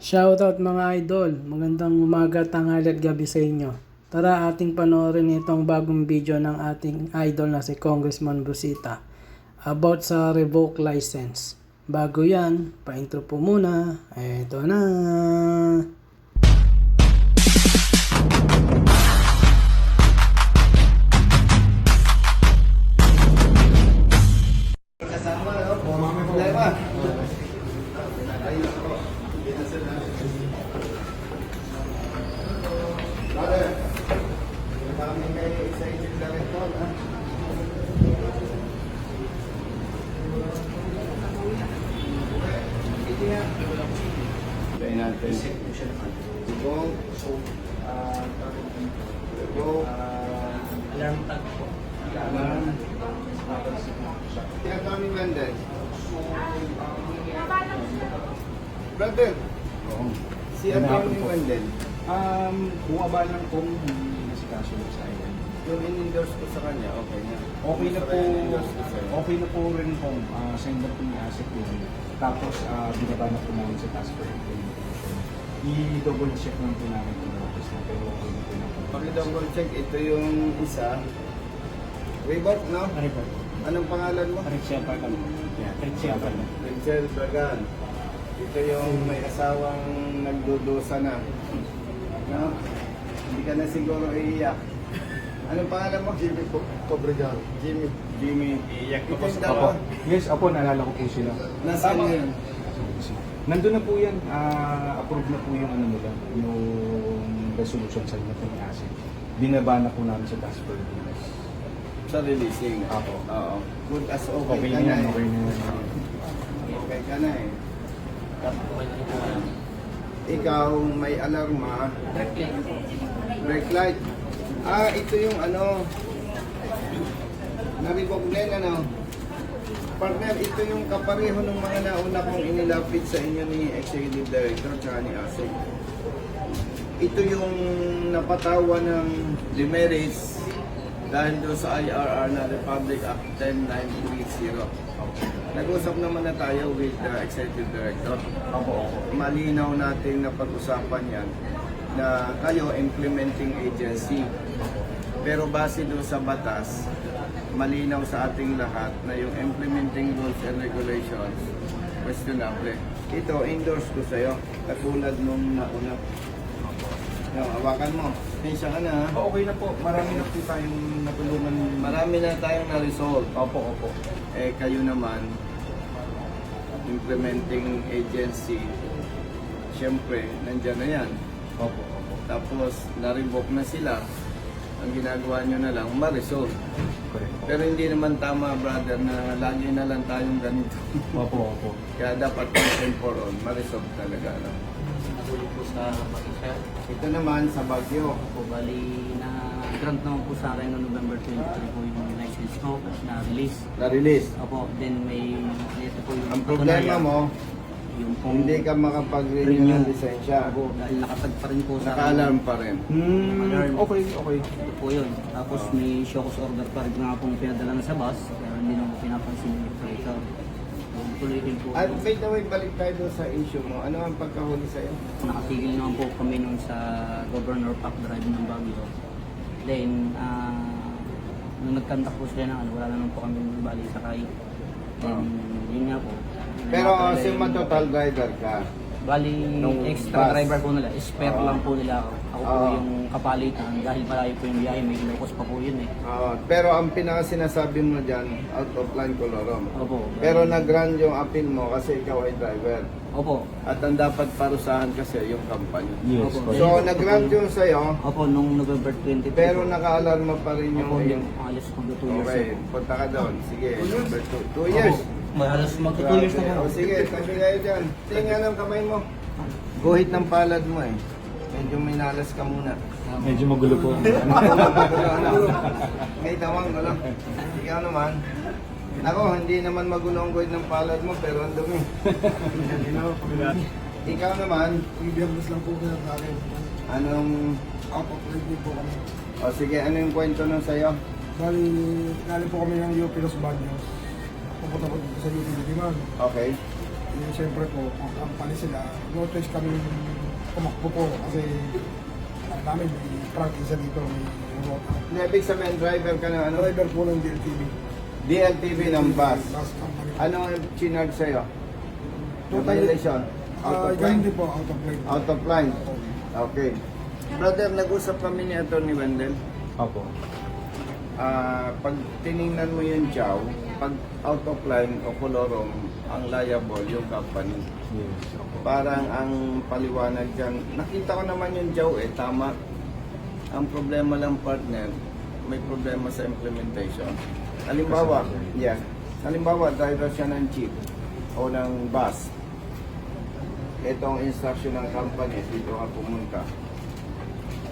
Shoutout mga idol, magandang umaga, tanghali at gabi sa inyo. Tara ating panoorin itong bagong video ng ating idol na si Congressman Busita about sa revoke license. Bago yan, pa-intro po muna. Eto na. Kasama, no? May problema. Brother, kami kay sa agent director, ha? Ito yan. Tayo natin. Go. Go. Alarm tag po. Alarm. Kaya kami Mendez. Brother, si Atty. Wendel, Bumaba lang kung hindi nasikaso sa akin. yung in-endorse ko sa kanya, okay na. Okay na po, In-endorse ko sa'yo. okay na po rin po. Send up po yung asset yun. Tapos, binaba na po namin sa task force implementation. I-double check lang po namin kung tapos na. Pero okay na po na po. Paki-double check, ito yung isa. Reebok, no? Ano po? Anong pangalan mo? Richia Parkan. Yeah, Richia Parkan. Rachel Bergan. Ito yung may asawang nagdudusa na. No? Hindi ka na siguro iiyak. Anong pangalan mo? Jimmy Cobregal. Jimmy. Iiyak Opo, ito daw. yes, opo, naalala ko po sila. Nasaan yun? Nandun na po yan. Approve na po yung ano nila, yung resolution sa inyo ng asset. Binaba na po namin sa task force. Sa releasing. Apo. Oo. Good as okay, Okay ka na na yan, eh. okay na yan. Okay ka na eh. Ikaw may alarma. Brake light. Ito yung ano. Na-revoke din ano. Partner, ito yung kapareho ng mga nauna kong inilapit sa inyo ni Executive Director tsaka ni ASEC. Ito yung napatawa ng demerits dahil doon sa IRR na Republic Act 10930. Nag-usap naman na tayo with the Executive Director. Malinaw natin na pag-usapan yan na kayo implementing agency. Pero base doon sa batas, malinaw sa ating lahat na yung implementing rules and regulations questionable. Ito, endorse ko sa'yo, katulad nung nauna. Yung, hawakan mo. Tensya ka na ha. Okay na po, marami na po tayong natulungan. Marami na tayong na-resolve. Opo. Eh kayo naman, implementing agency, syempre, nandyan na yan. Opo. Tapos, na-revoke na sila. Ang ginagawa nyo na lang, ma-resolve. Correct. Pero hindi naman tama, brother, na lagi na lang tayong ganito. Opo. Kaya dapat once and for all, ma-resolve talaga. No? Nahuli po sa Pakisya. Ito naman sa Baguio. Po, bali na grant naman po sa akin noong November 23 po yung license ko na-release. Na-release. Opo, then may ito po yung Ang problema mo, yung pong hindi ka makapag-renew ng lisensya. Opo, dahil nakatag pa rin po sa Naka-alarm pa rin. Okay. Ito po yun. Tapos may show cause order pa rin nga pong pinadala na sa bus, pero hindi naman po pinapansin yung operator. So, tuloy rin po. At by the way, balik tayo doon sa issue mo. Ano ang pagkahuli sa'yo? Nakatigil naman po kami noon sa Governor Park Drive ng Baguio. Then, nung nagkantak po sila ng wala naman po kami bali sakay. Then, yun nga po. Pero assume total driver ka. Bali, Nung extra bus. driver po nila. Spare lang po nila ako. Ako po yung kapalitan dahil malayo po yung biyahe. May locos pa po yun eh. Pero ang pinaka sinasabi mo dyan, out of line colorum. Opo. Pero nag-run yung appeal mo kasi ikaw ay driver. Opo. At ang dapat parusahan kasi yung company. Yes, Opo. correct. So nag-run yung sa'yo, Opo, nung November 23 pero po. naka-alarma pa rin yung Opo, iyong... yung alis ko 2 years Okay, ago. punta ka doon. Sige, number 2. 2 years. May halos magto 2 years na Grabe. po. O sige, tabi kayo dyan. Tingnan ang kamay mo. Guhit ng palad mo eh. Medyo minalas ka muna. Medyo magulo po. May tawang ko lang. Ikaw naman. Ako, hindi naman magulo ang guhit ng palad mo, pero ang dumi. Ikaw naman, Ibiyagas lang po kaya sa akin. anong... Out of line po kami. O sige, ano yung kwento nun sa'yo? Bali, galing po kami ng UP Los Baños. Pupunta po dito sa UP Liman. Okay. Yung siyempre po, ang company sila, no choice kami tumakbo po kasi alam namin may practice dito, may remote. Hindi, ibig sabihin, driver ka na ano? Driver po ng DLTV. DLTV ng bus. Bus company. Ano ang chinarge sa'yo? Total- Violation? Out of Ganun line? din po, out of line. Out of line? Okay. Brother, nag-usap kami ni Atty. Wendell. Opo. Pag tiningnan mo yung chow, pag out of line o kolorom, ang liable yung company. Yes. Opo. Parang ang paliwanag dyan, nakita ko naman yung chow tama. Ang problema lang partner, may problema sa implementation. Halimbawa, halimbawa driver siya ng jeep o ng bus. Itong instruction ng company, dito ka pumunta.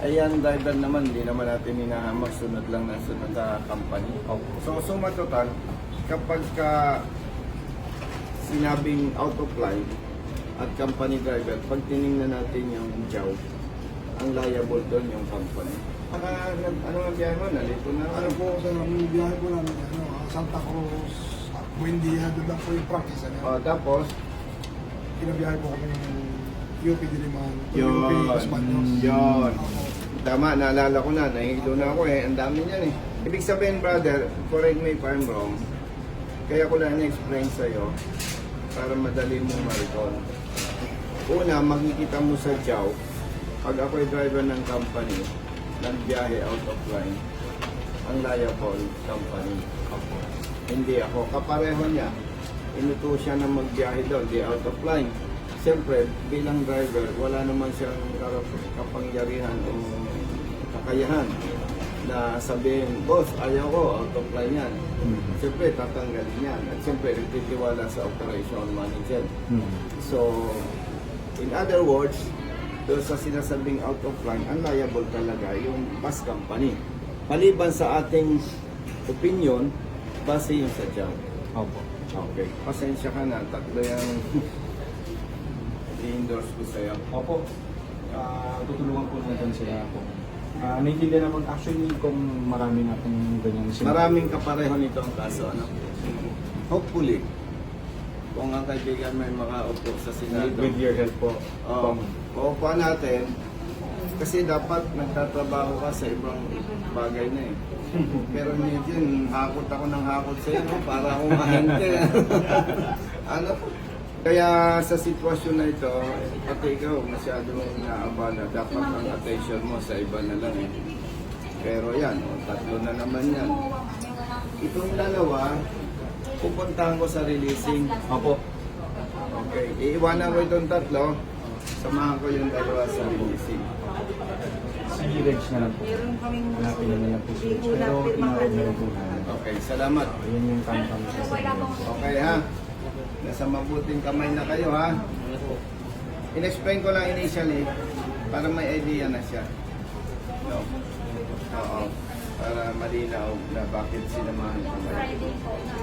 Ayan, driver naman, hindi naman natin hinahamag, sunod lang ng sunod sa company. So, suma total, kapag ka sinabing out of line at company driver, pag tinignan natin yung job, ang liable doon yung company. Ano ang biyahe mo? Nalito na. Ano po, sa biyahe po namin, Santa Cruz, Buendia, doon lang po yung practice. Tapos, Pinabiyahe po kami ng UP Diliman, Yun. UP Españols. Yun. Tama, naalala ko na, nahihilo na ako ang dami niyan Ibig sabihin brother, correct me if I'm wrong, kaya ko lang na-explain sa'yo para madali mo ma-recall. Una, makikita mo sa job, pag ako'y driver ng company, nagbiyahe out of line, ang liable company. Hindi ako. Kapareho niya, inuto siya na magbiyahe daw, di out of line. Siyempre, bilang driver, wala naman siyang kapangyarihan o kakayahan na sabihin, boss, ayaw ko, out of line yan. Siyempre, tatanggalin yan. At siyempre, nagtitiwala sa operation manager. So, in other words, doon sa sinasabing out of line, ang liable talaga yung bus company. Maliban sa ating opinion, base yung sa job. Opo. Okay. Pasensya ka na, tatlo yung i-endorse ko sa'yo. Opo. Tutulungan po natin sila kung naiintindihan naman actually kung marami natin ganyan Maraming kapareho nito ang kaso, ano? Hopefully, kung ang kaibigan may makaupo sa Senado, with your help po. maupuan natin, kasi dapat nagtatrabaho ka sa ibang bagay na Pero medyo, hakot ako ng hakot sa'yo, no? Para akong ahente. Ano? Kaya sa sitwasyon na ito, pati ikaw masyadong inaabala. Dapat ang attention mo sa iba na lang Pero yan, tatlo na naman yan. Itong dalawa, pupuntahan ko sa releasing. Opo. Okay, iiwanan ko itong tatlo. Samahan ko yung dalawa sa releasing. Si Reg na lang po. Hanapin na lang po si Reg. Pero tinawag na lang po namin. Okay, salamat. Ayan yung kanta mo sa Okay ha? Nasa mabuting kamay na kayo ha? In-explain ko lang initially para may idea na siya. No? Oo. Para malinaw na bakit sinamahan ko ngayon.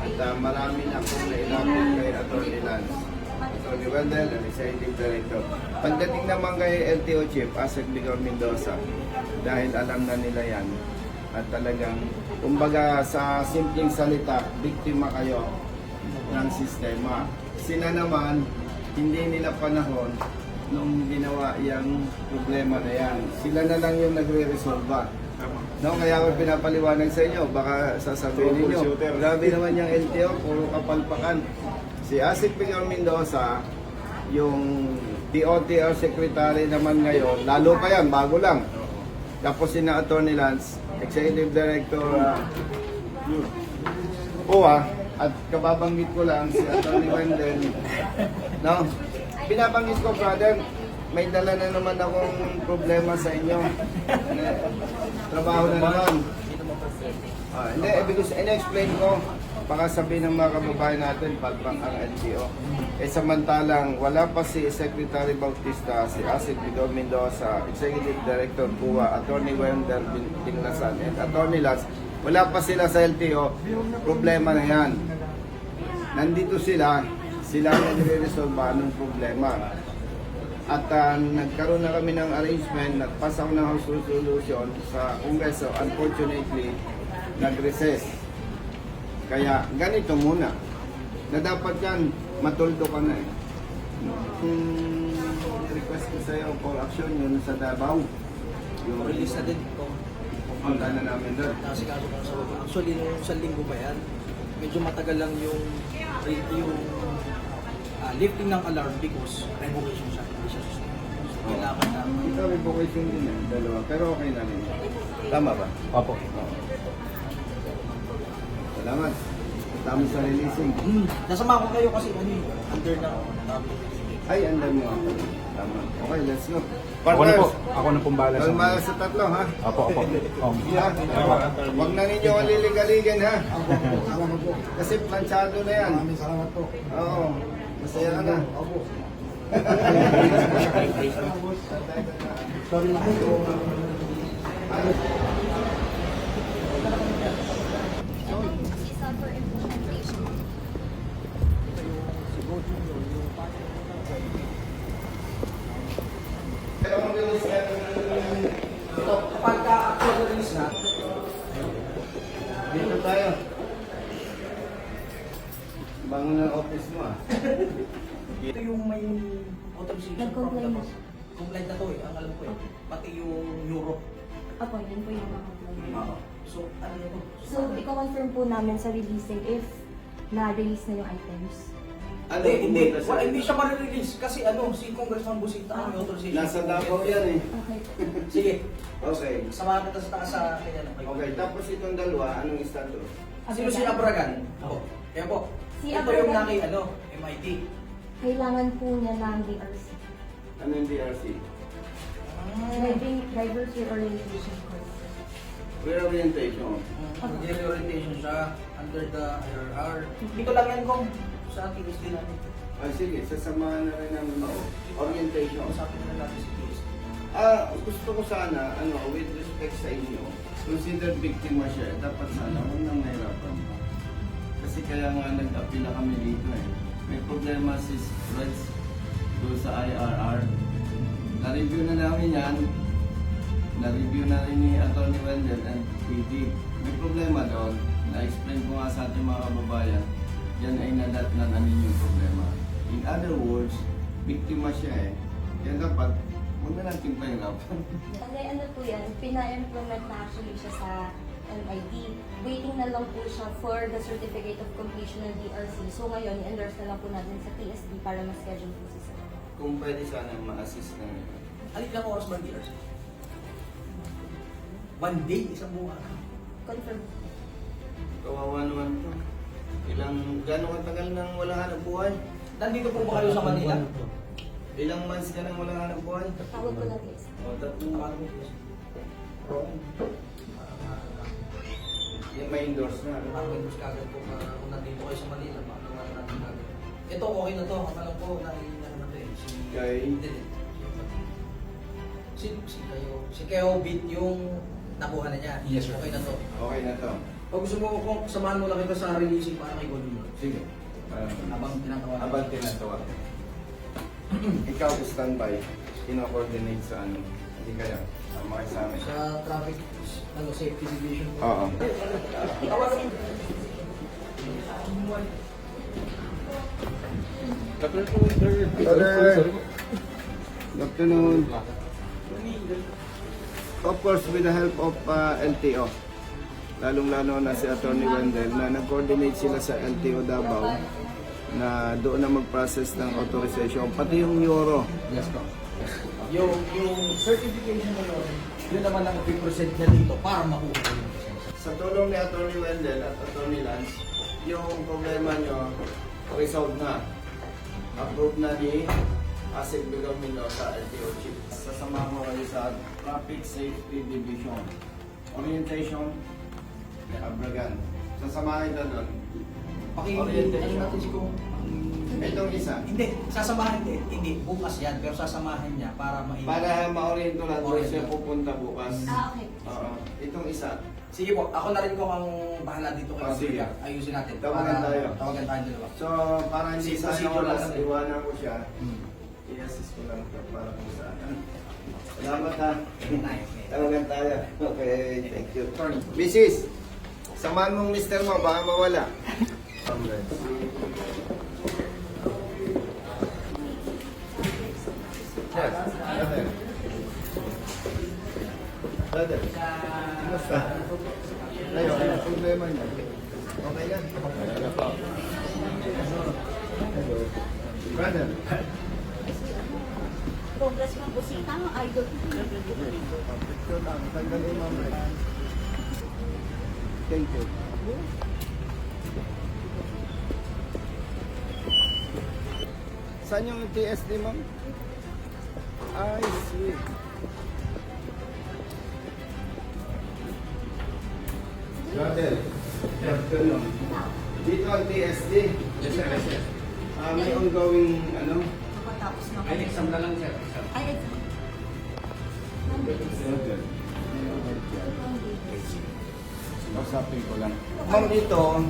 At marami na akong nailapit kay Atty. Lance. Atty. Wendell, ang Executive Director. Pagdating naman kay LTO Chief, Asek Ligor Mendoza, dahil alam na nila yan, at talagang, kumbaga sa simpleng salita, biktima kayo ng sistema. Sila naman, hindi nila panahon nung ginawa yung problema na yan. Sila na lang yung nagre-resolve. No, kaya ako pinapaliwanag sa inyo, baka sasabihin ninyo, grabe naman yung LTO, puro kapalpakan. Si Asik Ligor Mendoza, yung DOTR Secretary naman ngayon, lalo pa yan, bago lang. Tapos sina Atty. Lance, Executive Director OWA, at kababanggit ko lang si Atty. Wendell. No? Binabanggit ko, brother, may dala na naman akong problema sa inyo. Trabaho na naman. Hindi, because in-explain ko, baka sabihin ng mga kababayan natin, palpak ang LTO. Samantalang wala pa si Secretary Bautista, si Asik Ligor Mendoza, Executive Director PUA, Atty. Wendell Tinglasan, at Atty. Lance, wala pa sila sa LTO, problema na yan. Nandito sila ang nagre-resolve ng problema. At nagkaroon na kami ng arrangement, nagpasa ko ng House Resolution sa Kongreso. Unfortunately, nag-recess. Kaya ganito muna, na dapat yan, matuldo ka na Request ko sa'yo for action yun sa Davao. Yung Release na din po. punta na namin doon. Nasikaso ko na sa baba. Actually, nung isang linggo ba yan, medyo matagal lang yung lifting ng alarm because revocation siya. Hindi siya susunod. So, kailangan na. Ito revocation din yan, dalawa. Pero okay na rin. Tama ba? Opo. Salamat. Tama sa releasing. Nasama ko kayo kasi under na Ay, andan mo ako. Tama. Okay, let's go. Ako na po. Ako na pong bala sa Kalma sa tatlo, ha? Opo. Ha? Huwag na ninyo kaliligaligin, ha? Salamat po. Kasi planchado na yan. Maraming salamat po. Oo. Masaya ka na. Opo. Sorry na po. Isa for implementation. Pero kung release na So, kapag ka-actual release na, dito tayo. Bangon ng office mo, ah. ito yung may authorization Nag-comply na. Compliant na to eh, ang alam ko eh. Pati yung Europe. Apo, yun po yung mga plan. So, ano yun? So, i-confirm po namin sa releasing if na-release na yung items. Ano, Hindi, pumunta wala, sa- hindi siya ma-release kasi si Congressman Busita ang may authorization. Nasa Davao yan, eh. Okay. Sige, Okay. samahan kita sa taas sa kanya ng Okay, tapos itong dalawa, anong status? Sino si Abragan? Ako. Kaya po, Si ito Abragan. yung naki, MIT. Kailangan po niya ng DRC. Ano yung DRC? Driver's Reorientation Course. Reorientation. Mag-reorientation siya under the IRR. Dito lang yan kung sa TSD natin. Ay, sige, sasamahan na rin namin mo. Orientation. Usapin na natin si TSD. Gusto ko sana, with respect sa inyo, consider biktima siya. Dapat sana, huwag nang nahirapan. Kasi kaya nga nag-apila kami dito eh. May problema si Reds doon sa IRR. Na-review na namin yan. Na-review na rin ni Atty. Wendell and PD. May problema doon. Na-explain ko nga sa ating mga kababayan. Yan ay nadatnan namin yung problema. In other words, biktima siya eh. Kaya dapat, huwag na natin pahirapan. Kasi ano po yan, pina-implement na actually siya sa MIT. Waiting na lang po siya for the certificate of completion ng DRC. So ngayon, i-endorse na lang po natin sa TSD para ma-schedule po si Sir. Kung pwede sana ma-assist na rin. Alin lang oras ba ang DRC? 1 day, isang buwan. Confirm. Kawawa naman to. Gano'ng katagal nang wala hanap buhay? Nandito po ba kayo sa Manila? Ilang months ka nang wala hanap buhay? Tawag ko lang TSD. O, tatlong Tawag mo po. yung may endorse na. Parang may bus kagad po para kung nandito kayo sa Manila, makagawa na natin kagad. Ito, okay na to. Ang alam ko, naiinan na to eh. Kay? Hindi. Si Keo Beat yung nakuha na niya. Yes, sir. Okay na to. Okay na to. Pag gusto mo, kung samahan mo lang kita sa releasing para kay Golden. Sige. Habang tinatawa. Abang tinatawa. Ikaw, standby. Kino-coordinate sa ano. Hindi kaya. Tama kayo sa amin. Sa traffic safety division. Oo. Tawagan mo. Good afternoon. Of course, with the help of LTO. Lalong-lalo na si Atty. Wendell na nag-coordinate sila sa LTO Davao na doon na mag-process ng authorization. Pati yung Euro. Yes, po. Yung certification na yun naman ang i-present niya dito para makuha ko yung lisensya. Sa tulong ni Atty. Wendell at Atty. Lance, yung problema nyo, resolved na. Approved na ni Asik Bigamino sa LTO Chief. Sasama ko kayo sa Traffic Safety Division. Orientation, Abragan. Sasamahin na doon. Ano natin si Kung? Itong isa, Hindi, sasamahan din. Hindi, bukas yan. Pero sasamahan niya para para ma-oriento na doon Oriento. siya pupunta bukas. Okay. Oo. Itong isa, Sige po, ako na rin kung ang bahala dito kay Sige. Africa. Ayusin natin. Tawagan tayo. Tawagan tayo dalawa. so para hindi Si- sayang procedure oras, lang natin. iwanan ko siya. I-assist ko lang ito para kung saan. Salamat ha. Nice. Tawagan tayo. Okay, thank you. Mrs. Samahan mong mister mo, baka mawala. Brother. Brother. Kumusta? Ngayon, ano ang problema niya? Okay lang? Wala pa. Hello. Brother. Congressman Busita, ang idol. Picture lang. Tanggalin mo mo. Thank you. Saan yung TSD, ma'am? I see. Brother, afternoon. Dito ang TSD. Yes, sir. Yes, sir. May ongoing, ano? Nakatapos na Ay, exam na lang, sir. Ay, Pasapin ko lang. Ma'am, dito,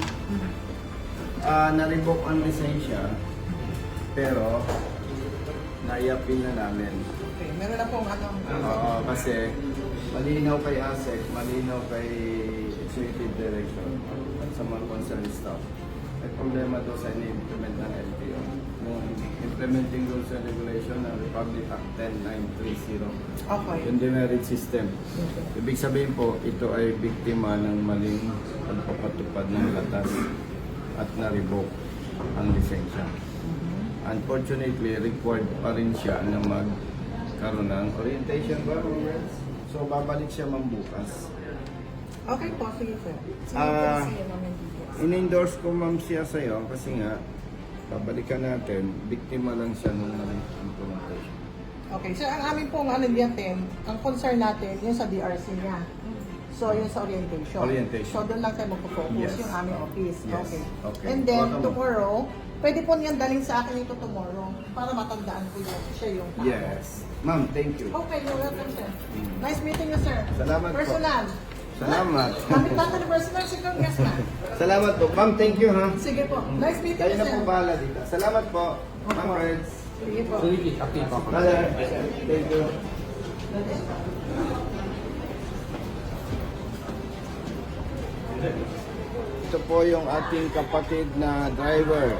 na-revoke ang lisensya, pero na-i-appeal na namin. Okay, meron na pong ano. Oo, kasi malinaw kay ASEC, malinaw kay Executive Director at sa mga concerned staff. May problema daw sa ini-implement ng LTO. Yung Implementing Rules and Regulation ng Republic Act 10930. Okay. Yung demerit system. Ibig sabihin po, ito ay biktima ng maling pagpapatupad ng batas at na-revoke ang lisensya. Unfortunately, required pa rin siya na magkaroon ng orientation ba? So, babalik siya mambukas. Okay po, sige sir. In-endorse ko ma'am siya sa'yo kasi nga, babalikan natin, biktima lang siya nung maling implementation. Okay, sir, ang amin pong ano natin, ang concern natin, yung sa DRC niya. So, yung sa orientation. Orientation. So, doon lang tayo magpo-focus, Yes. yung aming office. Yes. Okay. Okay. And then, Welcome. tomorrow, pwede po niyan daling sa akin ito tomorrow para matandaan ko yun. Siya yung tao. Yes. Ma'am, thank you. Okay, you're welcome, sir. Nice meeting you, sir. Salamat po. Personal. Salamat. Kapit natin ni personal si Congressman. Salamat po. Ma'am, thank you ha. Sige po. Nice meeting Kayo you, na sir. po bahala dito. Salamat po. Ma'am Opo. Reds. Sige po. Brother, thank you. Ito po yung ating kapatid na driver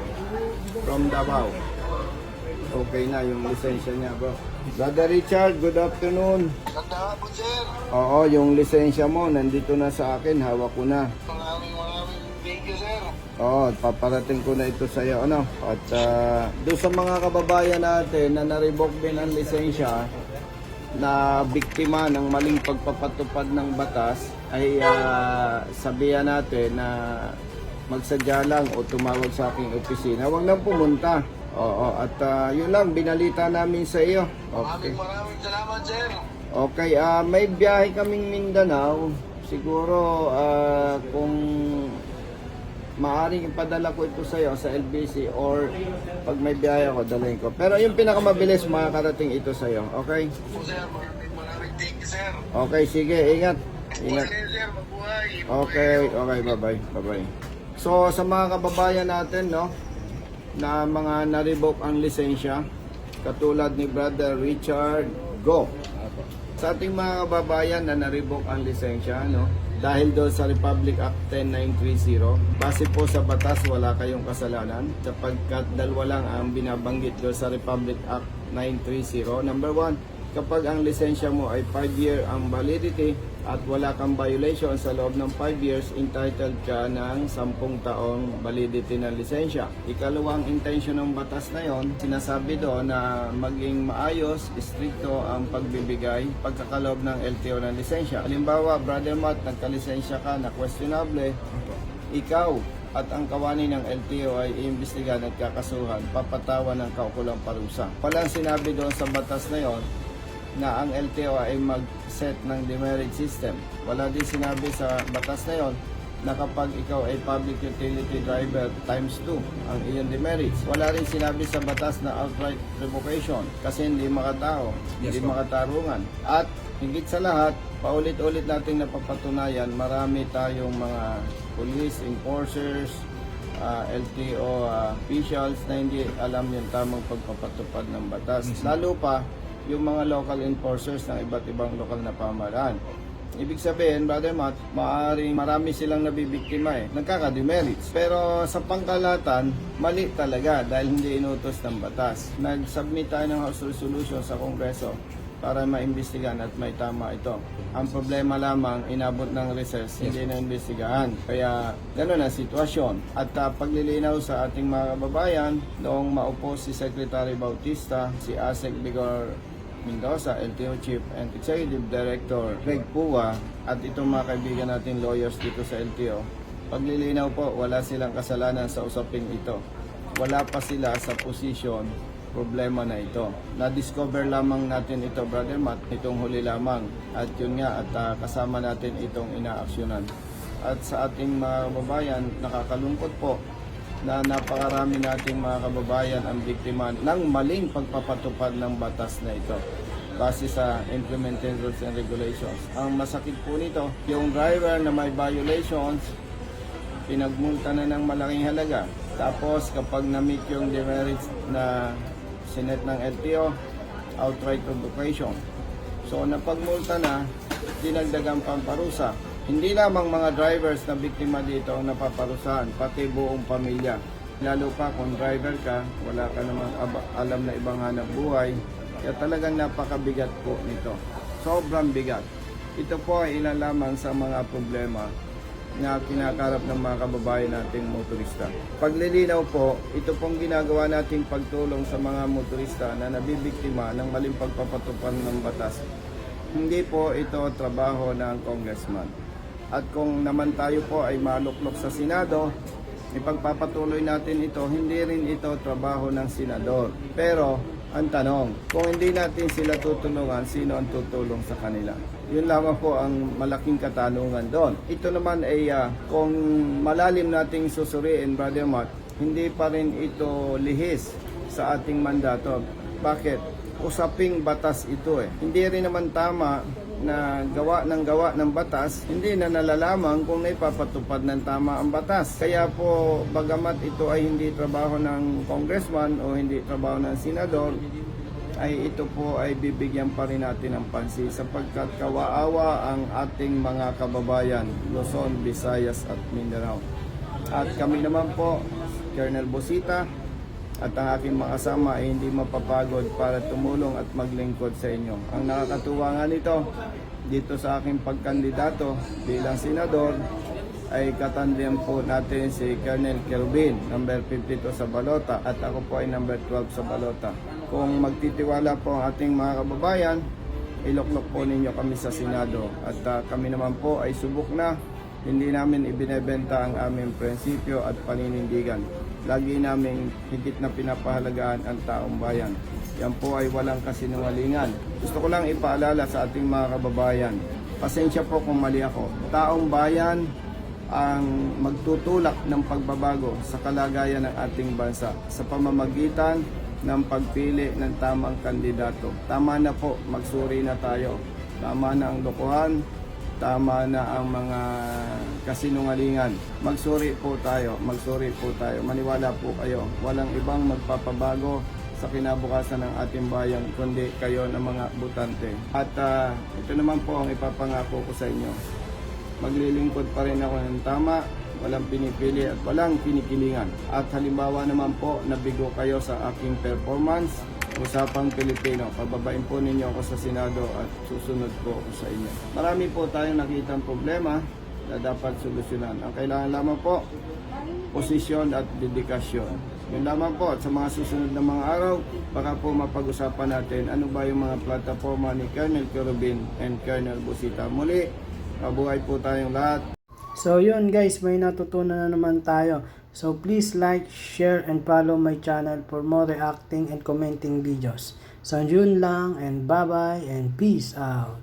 from Davao. Okay na yung lisensya niya, bro. Brother Richard, good afternoon. Ganda po, sir. Oo, yung lisensya mo nandito na sa akin, hawak ko na. Maraming thank you, sir. Oo, paparating ko na ito sa iyo, ano. At doon sa mga kababayan natin na na-revoke din ang lisensya, na biktima ng maling pagpapatupad ng batas, ay sabihan natin na magsadya lang o tumawag sa aking opisina. Huwag nang pumunta. Oo, at yun lang, binalita namin sa iyo. Okay. Maraming salamat, sir. Okay, may biyahe kaming Mindanao. Siguro kung maaaring ipadala ko ito sa iyo sa LBC or pag may biyahe ako, dalhin ko. Pero yung pinakamabilis, makakarating ito sa iyo. Okay? Po, sir. Maraming thank you, sir. Okay, sige. Ingat. Ingat. Okay, sir. Mabuhay. Okay, okay. Bye-bye. Bye-bye. So, sa mga kababayan natin, no, na mga na-revoke ang lisensya, katulad ni Brother Richard Go. Sa ating mga kababayan na na-revoke ang lisensya, no, dahil doon sa Republic Act 10930, base po sa batas wala kayong kasalanan sapagkat dalawa lang ang binabanggit doon sa Republic Act 930. Number 1, kapag ang lisensya mo ay 5-year ang validity at wala kang violation sa loob ng 5 years, entitled ka ng 10 taong validity ng lisensya. Ikalawang intention ng batas na yon, sinasabi doon na maging maayos, stricto ang pagbibigay, pagkakaloob ng LTO ng lisensya. Halimbawa, Brother Matt, nagkalisensya ka na questionable, ikaw at ang kawani ng LTO ay iimbestigahan at kakasuhan, papatawan ng kaukulang parusa. Walang sinabi doon sa batas na yon na ang LTO ay mag-set ng demerit system. Wala din sinabi sa batas na yon na kapag ikaw ay public utility driver times 2 ang iyong demerits. Wala rin sinabi sa batas na outright revocation kasi hindi makatao, hindi makatarungan. At higit sa lahat, paulit-ulit nating napapatunayan, marami tayong mga police enforcers, LTO officials na hindi alam yung tamang pagpapatupad ng batas. Lalo pa, yung mga local enforcers ng iba't ibang lokal na pamahalaan. Ibig sabihin, Brother Matt, marami silang nabibiktima nagkaka-demerits. Pero sa pangkalahatan, mali talaga dahil hindi inutos ng batas. Nag-submit tayo ng House Resolution sa Kongreso para maimbestigahan at may tama ito. Ang problema lamang, inabot ng recess, hindi na imbestigahan. Kaya gano'n ang sitwasyon. At paglilinaw sa ating mga kababayan, noong maupo si Secretary Bautista, si Asek Vigor Mendoza, LTO Chief and Executive Director Greg Pua, at itong mga kaibigan nating lawyers dito sa LTO, paglilinaw po, wala silang kasalanan sa usaping ito. Wala pa sila sa posisyon problema na ito. Na-discover lamang natin ito, Brother Matt, itong huli lamang. At yun nga, at kasama natin itong inaaksyonan. At sa ating mga kababayan, nakakalungkot po na napakarami nating mga kababayan ang biktima ng maling pagpapatupad ng batas na ito base sa implementing rules and regulations. Ang masakit po nito, yung driver na may violations, pinagmulta na ng malaking halaga. Tapos kapag na-meet yung demerits na sinet ng LTO, outright revocation. So napagmulta na, dinagdagang pamparusa. Hindi lamang mga drivers na biktima dito ang napaparusahan, pati buong pamilya. Lalo pa kung driver ka, wala ka namang alam na ibang hanap buhay. Kaya talagang napakabigat po nito. Sobrang bigat. Ito po ay ilan lamang sa mga problema na kinakarap ng mga kababayan nating motorista. Paglilinaw po, ito pong ginagawa nating pagtulong sa mga motorista na nabibiktima ng maling pagpapatupad ng batas. Hindi po ito trabaho ng congressman. At kung naman tayo po ay maluklok sa Senado, ipagpapatuloy natin ito, hindi rin ito trabaho ng senador. Pero ang tanong, kung hindi natin sila tutulungan, sino ang tutulong sa kanila? Yun lamang po ang malaking katanungan doon. Ito naman ay kung malalim nating susuriin, Brother Matt, hindi pa rin ito lihis sa ating mandato. Bakit? Usaping batas ito eh. Hindi rin naman tama na gawa ng batas, hindi na nalalaman kung naipapatupad ng tama ang batas. Kaya po, bagamat ito ay hindi trabaho ng congressman o hindi trabaho ng senador, ay ito po ay bibigyan pa rin natin ng pansin sapagkat kawaawa ang ating mga kababayan, Luzon, Visayas at Mindanao. At kami naman po, Colonel Busita, at ang aking mga kasama ay hindi mapapagod para tumulong at maglingkod sa inyo. Ang nakakatuwa nga nito, dito sa aking pagkandidato bilang senador, ay katandian po natin si Colonel Kelvin, number 52 sa balota, at ako po ay number 12 sa balota. Kung magtitiwala po ang ating mga kababayan, iloklok po ninyo kami sa Senado. At kami naman po ay subok na, hindi namin ibinebenta ang aming prinsipyo at paninindigan. Lagi namin higit na pinapahalagaan ang taong bayan. Yan po ay walang kasinungalingan. Gusto ko lang ipaalala sa ating mga kababayan, pasensya po kung mali ako. Taong bayan ang magtutulak ng pagbabago sa kalagayan ng ating bansa sa pamamagitan ng pagpili ng tamang kandidato. Tama na po, magsuri na tayo. Tama na ang lokohan, tama na ang mga kasinungalingan. Magsuri po tayo, maniwala po kayo. Walang ibang magpapabago sa kinabukasan ng ating bayan kundi kayo ng mga butante. At ito naman po ang ipapangako ko sa inyo. Maglilingkod pa rin ako ng tama, walang pinipili at walang kinikilingan. At halimbawa naman po, nabigo kayo sa aking performance, usapang Pilipino, pababain po ninyo ako sa Senado at susunod po ako sa inyo. Marami po tayong nakitang problema na dapat solusyonan. Ang kailangan lamang po, posisyon at dedikasyon. Yun lamang po, at sa mga susunod na mga araw, baka po mapag-usapan natin ano ba yung mga plataforma ni Colonel Kerubin and Colonel Busita. Muli, mabuhay po tayong lahat. So yun guys, may natutunan na naman tayo. So please like, share, and follow my channel for more reacting and commenting videos. So yun lang, and bye bye and peace out.